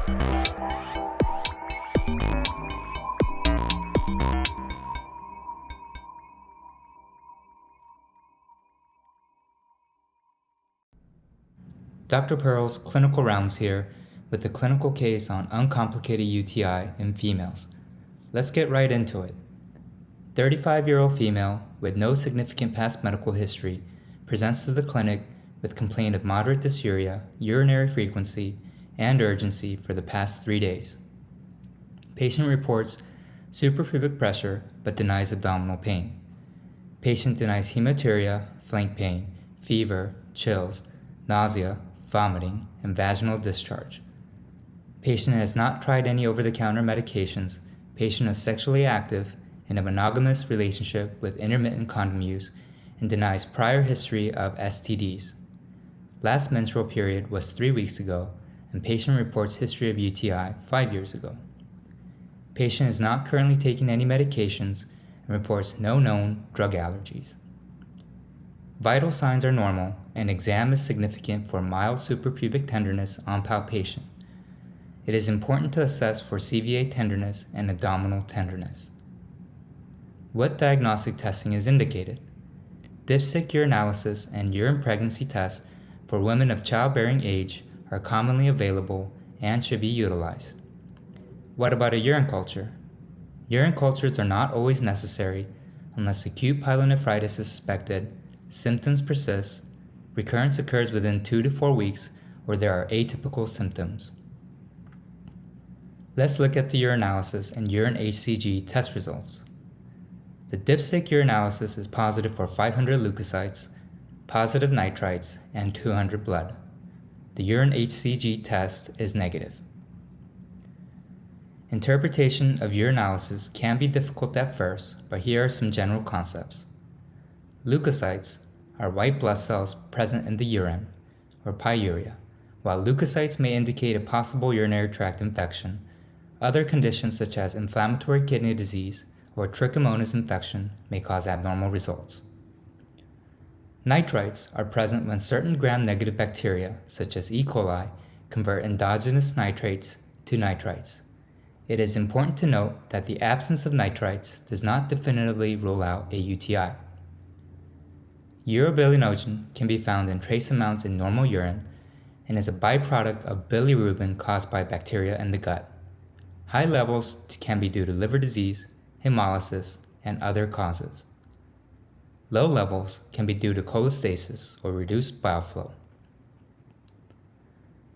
Dr. Pearlz clinical rounds here with the clinical case on uncomplicated UTI in females. Let's get right into it. 35-year-old female with no significant past medical history presents to the clinic with complaint of moderate dysuria, urinary frequency, and urgency for the past 3 days. Patient reports suprapubic pressure but denies abdominal pain. Patient denies hematuria, flank pain, fever, chills, nausea, vomiting, and vaginal discharge. Patient has not tried any over-the-counter medications. Patient is sexually active in a monogamous relationship with intermittent condom use and denies prior history of STDs. Last menstrual period was 3 weeks ago, and patient reports history of UTI 5 years ago. Patient is not currently taking any medications and reports no known drug allergies. Vital signs are normal, and exam is significant for mild suprapubic tenderness on palpation. It is important to assess for CVA tenderness and abdominal tenderness. What diagnostic testing is indicated? Dipstick urinalysis and urine pregnancy tests for women of childbearing age are commonly available and should be utilized. What about a urine culture? Urine cultures are not always necessary unless acute pyelonephritis is suspected, symptoms persist, recurrence occurs within 2 to 4 weeks, or there are atypical symptoms. Let's look at the urinalysis and urine HCG test results. The dipstick urinalysis is positive for 500 leukocytes, positive nitrites, and 200 blood. The urine HCG test is negative. Interpretation of urinalysis can be difficult at first, but here are some general concepts. Leukocytes are white blood cells present in the urine, or pyuria. While leukocytes may indicate a possible urinary tract infection, other conditions such as inflammatory kidney disease or trichomonas infection may cause abnormal results. Nitrites are present when certain gram-negative bacteria, such as E. coli, convert endogenous nitrates to nitrites. It is important to note that the absence of nitrites does not definitively rule out a UTI. Urobilinogen can be found in trace amounts in normal urine and is a byproduct of bilirubin caused by bacteria in the gut. High levels can be due to liver disease, hemolysis, and other causes. Low levels can be due to cholestasis or reduced bile flow.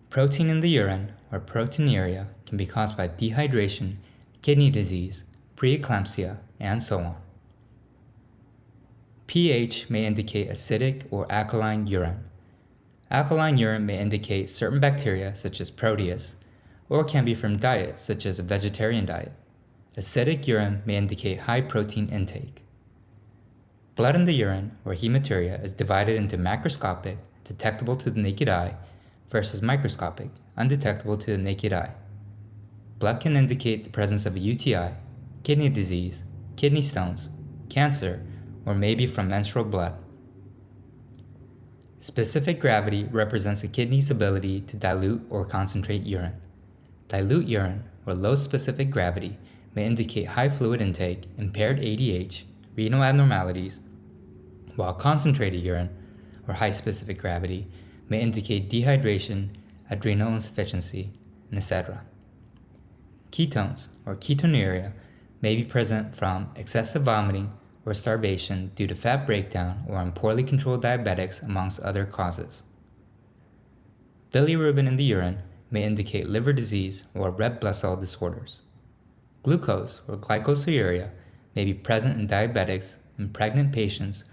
Protein in the urine, or proteinuria, can be caused by dehydration, kidney disease, preeclampsia, and so on. pH may indicate acidic or alkaline urine. Alkaline urine may indicate certain bacteria such as Proteus, or can be from diet such as a vegetarian diet. Acidic urine may indicate high protein intake. Blood in the urine, or hematuria, is divided into macroscopic, detectable to the naked eye, versus microscopic, undetectable to the naked eye. Blood can indicate the presence of a UTI, kidney disease, kidney stones, cancer, or maybe from menstrual blood. Specific gravity represents a kidney's ability to dilute or concentrate urine. Dilute urine, or low specific gravity, may indicate high fluid intake, impaired ADH, renal abnormalities, while concentrated urine, or high specific gravity, may indicate dehydration, adrenal insufficiency, and etc. Ketones, or ketonuria, may be present from excessive vomiting or starvation due to fat breakdown or on poorly controlled diabetics, amongst other causes. Bilirubin in the urine may indicate liver disease or red blood cell disorders. Glucose, or glycosiuria, may be present in diabetics and pregnant patients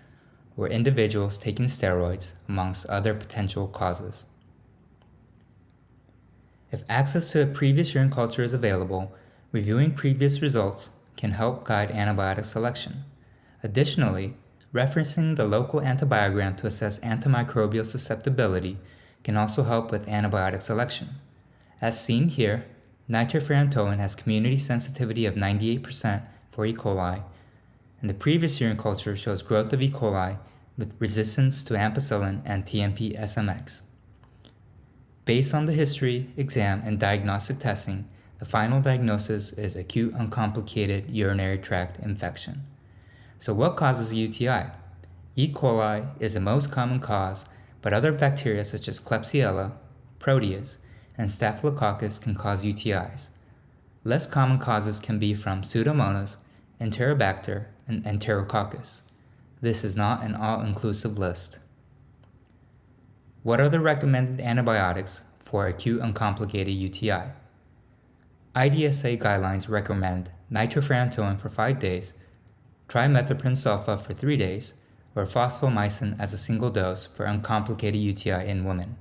or individuals taking steroids, amongst other potential causes. If access to a previous urine culture is available, reviewing previous results can help guide antibiotic selection. Additionally, referencing the local antibiogram to assess antimicrobial susceptibility can also help with antibiotic selection. As seen here, nitrofurantoin has community sensitivity of 98% for E. coli, and the previous urine culture shows growth of E. coli with resistance to ampicillin and TMP-SMX. Based on the history, exam, and diagnostic testing, the final diagnosis is acute uncomplicated urinary tract infection. So what causes a UTI? E. coli is the most common cause, but other bacteria such as Klebsiella, Proteus, and Staphylococcus can cause UTIs. Less common causes can be from Pseudomonas, Enterobacter, and Enterococcus. This is not an all-inclusive list. What are the recommended antibiotics for acute uncomplicated UTI? IDSA guidelines recommend nitrofurantoin for 5 days, trimethoprim sulfa for 3 days, or fosfomycin as a single dose for uncomplicated UTI in women.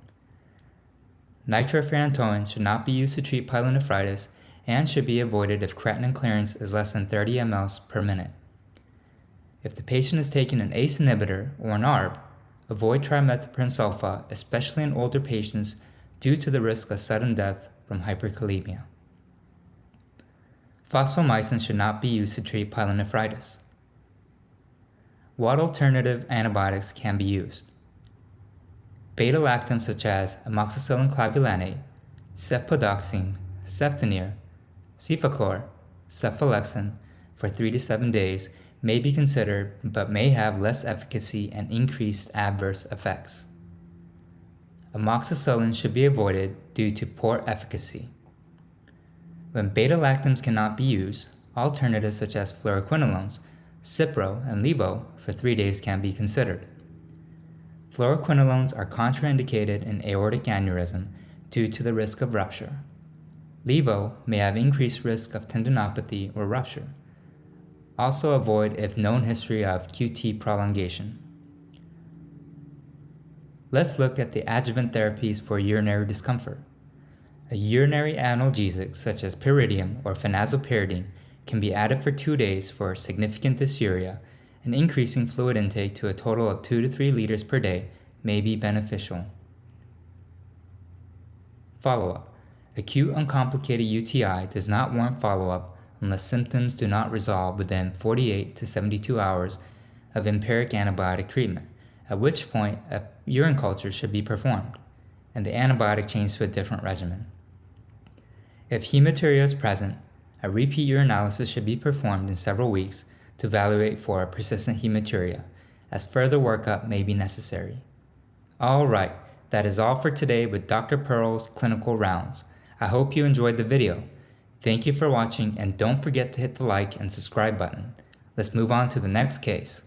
Nitrofurantoin should not be used to treat pyelonephritis and should be avoided if creatinine clearance is less than 30 mL per minute. If the patient is taking an ACE inhibitor or an ARB, avoid trimethoprim sulfa, especially in older patients, due to the risk of sudden death from hyperkalemia. Fosfomycin should not be used to treat pyelonephritis. What alternative antibiotics can be used? Beta-lactams such as amoxicillin clavulanate, cefpodoxime, ceftonir, cefaclor, cephalexin for 3 to 7 days may be considered but may have less efficacy and increased adverse effects. Amoxicillin should be avoided due to poor efficacy. When beta-lactams cannot be used, alternatives such as fluoroquinolones, Cipro, and Levo for 3 days can be considered. Fluoroquinolones are contraindicated in aortic aneurysm due to the risk of rupture. Levo may have increased risk of tendinopathy or rupture. Also avoid if known history of QT prolongation. Let's look at the adjuvant therapies for urinary discomfort. A urinary analgesic such as pyridium or phenazopyridine can be added for 2 days for significant dysuria, and increasing fluid intake to a total of 2 to 3 liters per day may be beneficial. Follow-up. Acute uncomplicated UTI does not warrant follow-up unless symptoms do not resolve within 48 to 72 hours of empiric antibiotic treatment, at which point a urine culture should be performed, and the antibiotic changed to a different regimen. If hematuria is present, a repeat urinalysis should be performed in several weeks to evaluate for persistent hematuria, as further workup may be necessary. Alright, that is all for today with Dr. Pearlz Clinical Rounds. I hope you enjoyed the video. Thank you for watching, and don't forget to hit the like and subscribe button. Let's move on to the next case.